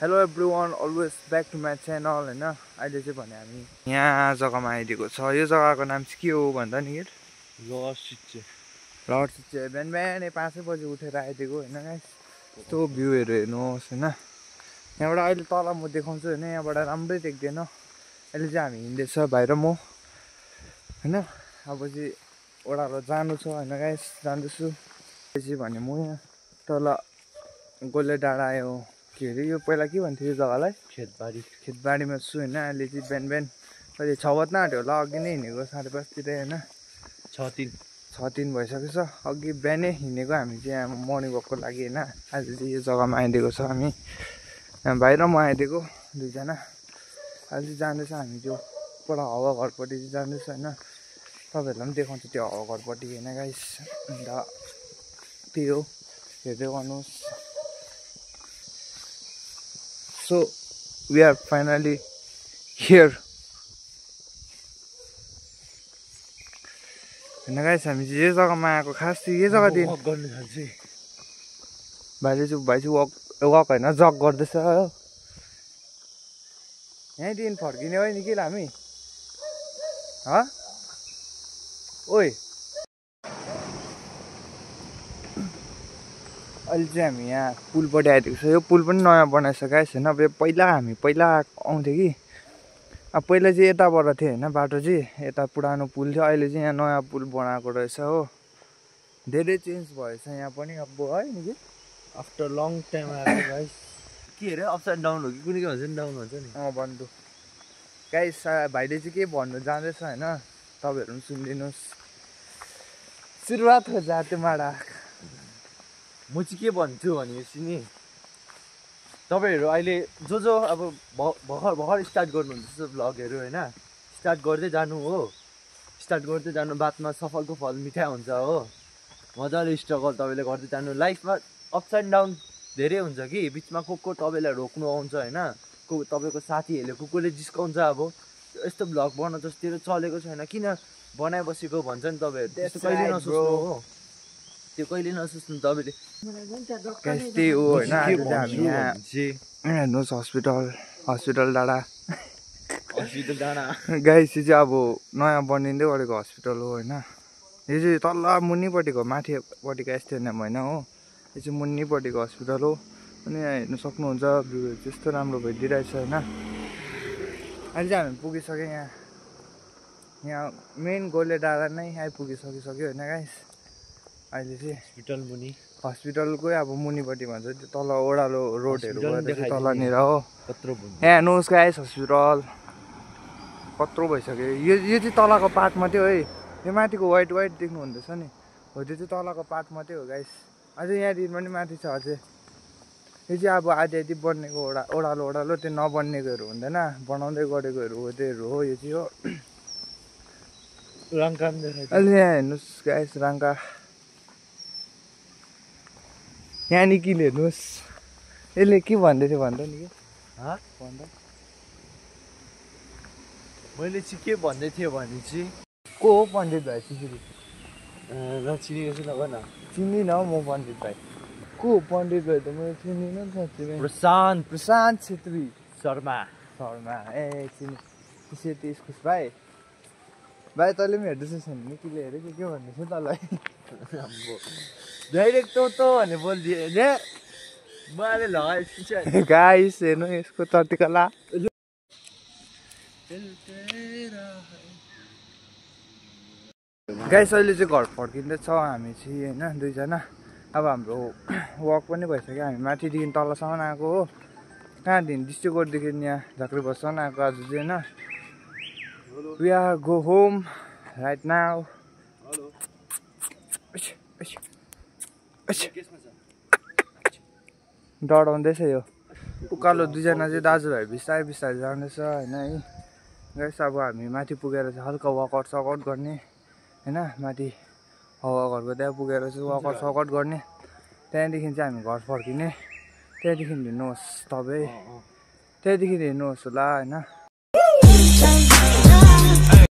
Hello everyone, always back to my channel हैन। अहिले चाहिँ भने हामी यहाँ जग्गामा आइदिएको छ। यो जग्गाको नाम चाहिँ के हो भन्दा नि लर्ड सिचे। बिहान बिहानै 5 बजी उठेर आइदिएको हैन गाइस। यस्तो भ्यूहरू हेर्नुहोस् हैन। यहाँबाट अहिले तल म देखाउँछु हैन, यहाँबाट राम्रै देख्दैन। अहिले चाहिँ हामी हिँड्दैछ भाइ र म हैन। अब चाहिँ ओह्रालो जानु छ हैन गाइस, जाँदैछु। चाहिँ भने म यहाँ तल गोले डाँडा आयो के अरे यो पहिला के भन्थ्यो यो जग्गालाई, खेतबारीमा छु हैन। अहिले चाहिँ बिहान बिहान कहिले 6 बज्न आँट्यो होला, अघि नै हिँडेको 5:30 तिर हैन। 6:03 भइसकेको छ। अघि बिहानै हिँडेको हामी चाहिँ मर्निङ वकको लागि हैन। आज चाहिँ यो जग्गामा आइदिएको छ हामी, भाइ र म आइदिएको दुईजना। आज चाहिँ जाँदैछ हामी त्यो पर हावा घरपट्टि चाहिँ जाँदैछ हैन। तपाईँहरूलाई पनि देखाउँछु त्यो हावा घरपट्टि हैन गाइस। अन्त त्यही हो, हेर्दै गर्नुहोस्। So we are finally here. हैन गाइस, हामी चाहिँ यो जग्गामा आएको। खास चाहिँ यो जग्गादेखि वक गर्नु थाल्छ। भाइ चाहिँ वक हैन जग गर्दैछ हो। यहीँदेखि फर्किने हो नि के हामी? ओइ अहिले चाहिँ हामी यहाँ पुलपट्टि आइदिएको छ। यो पुल पनि नयाँ बनाएछ गाइस हैन। अब हामी पहिला आउँथ्यो कि, अब पहिला चाहिँ यताबाट थियो हैन बाटो चाहिँ, यता पुरानो पुल थियो। अहिले चाहिँ यहाँ नयाँ पुल बनाएको रहेछ हो। धेरै चेन्ज भएछ यहाँ पनि अब है नि कि आफ्टर लङ टाइम आएको गाइस। के अरे अपसाइड डाउन हो कि कुनै के भन्छ नि, डाउन भन्छ नि। भन्नु गाइस, भाइले चाहिँ के भन्नु जाँदैछ हैन, तपाईँहरू पनि सुनिदिनुहोस्। सुरुवात हो जाते माडा। म चाहिँ के भन्छु भनेपछि नि, तपाईँहरू अहिले जो अब भर्खर स्टार्ट गर्नुहुँदैछ भ्लगहरू होइन, स्टार्ट गर्दै जानु हो। स्टार्ट गर्दै जानु, बादमा सफलको फल मिठा हुन्छ हो। मजाले स्ट्रगल तपाईँले गर्दै जानु। लाइफमा अप्स एन्ड डाउन धेरै हुन्छ कि, बिचमा को तपाईँलाई रोक्नु आउँछ होइन। तपाईँको साथीहरूले कसले जिस्काउँछ। अब यस्तो भ्लग बनाउँछ जसतिर चलेको छैन किन बनाइबसेको भन्छ नि तपाईँहरू। त्यस्तो कहिले नसोच्नु हो, त्यो कहिले नसोच्नु तपाईँले। त्यही हो होइन। आज चाहिँ हामी यहाँ हेर्नुहोस् हस्पिटल डाँडा गाइस। यो चाहिँ अब नयाँ बनिँदै गरेको हस्पिटल हो होइन। यो चाहिँ तल मुनिपट्टिको, माथिपट्टिको एसटिएनएम होइन हो। यो चाहिँ मुनिपट्टिको हस्पिटल हो। अनि यहाँ हेर्नु सक्नुहुन्छ भ्यूहरू त्यस्तो राम्रो भइदिइरहेछ होइन। अहिले चाहिँ हामी पुगिसक्यो यहाँ मेन गोले डाँडा नै आइपुगिसक्यो होइन गाइस। अहिले चाहिँ हस्पिटलकै अब मुनिपट्टि भन्छ त्यो तल ओह्रालो रोडहरू गएर तलनिर हो। यहाँ हेर्नुहोस् गाइस, हस्पिटल कत्रो भइसक्यो। यो चाहिँ तलको पार्ट मात्रै हो है। यो माथिको वाइट देख्नु हुँदैछ नि हो, त्यो चाहिँ तलको पार्ट मात्रै हो गाइस। अझै यहाँदेखि पनि माथि छ अझै। यो चाहिँ अब आधी बनिएको ओह्रालो त्यो नबनिएकोहरू हुँदैन, बनाउँदै गरेकोहरू हो, त्योहरू हो। यो चाहिँ हो रङ्का। अहिले यहाँ हेर्नुहोस् गाइस, रङ्का यहाँ निकिल हेर्नुहोस्। यसले के भन्दै थियो भन्दा नि भन्दा मैले चाहिँ के भन्दै थिएँ भने चाहिँ को हो पण्डित भाइ त्यसरी नचिनेको चाहिँ नभन। चिन्दिनँ हौ म पण्डित भाइ। को हो पण्डित भाइ त मैले चिन्दिनँ नि साँच्चै। प्रशान्त छेत्री शर्मा ए सेती इस्कुस भाइ तैँले पनि हेर्दैछस् नि? निकिले हेरेको के भन्दैछ तँलाई? डाइरेक्ट तो भने बोलिदिए मैले लगाएपछि गाइस हेर्नु यसको चर्तिकला। गाइस अहिले चाहिँ घर फर्किँदैछ हामी चाहिँ होइन दुईजना। अब हाम्रो वक पनि भइसक्यो। हामी माथिदेखि तलसम्म आएको हो। कहाँदेखि डिस्ट्रिक्ट कोर्टदेखि यहाँ झाँक्री बससम्म आएको आज चाहिँ होइन। We are go home right now. डराउँदैछ यो उकालो। दुईजना चाहिँ दाजुभाइ बिस्तारै जाँदैछ होइन है गाइस। अब हामी माथि पुगेर चाहिँ हल्का वर्कआउट गर्ने होइन। माथि हावा घरको त्यहाँ पुगेर चाहिँ वर्कआउट गर्ने। त्यहाँदेखि चाहिँ हामी घर फर्किने। त्यहाँदेखि हेर्नुहोस् तपाईँ, त्यहाँदेखि हेर्नुहोस् होला होइन।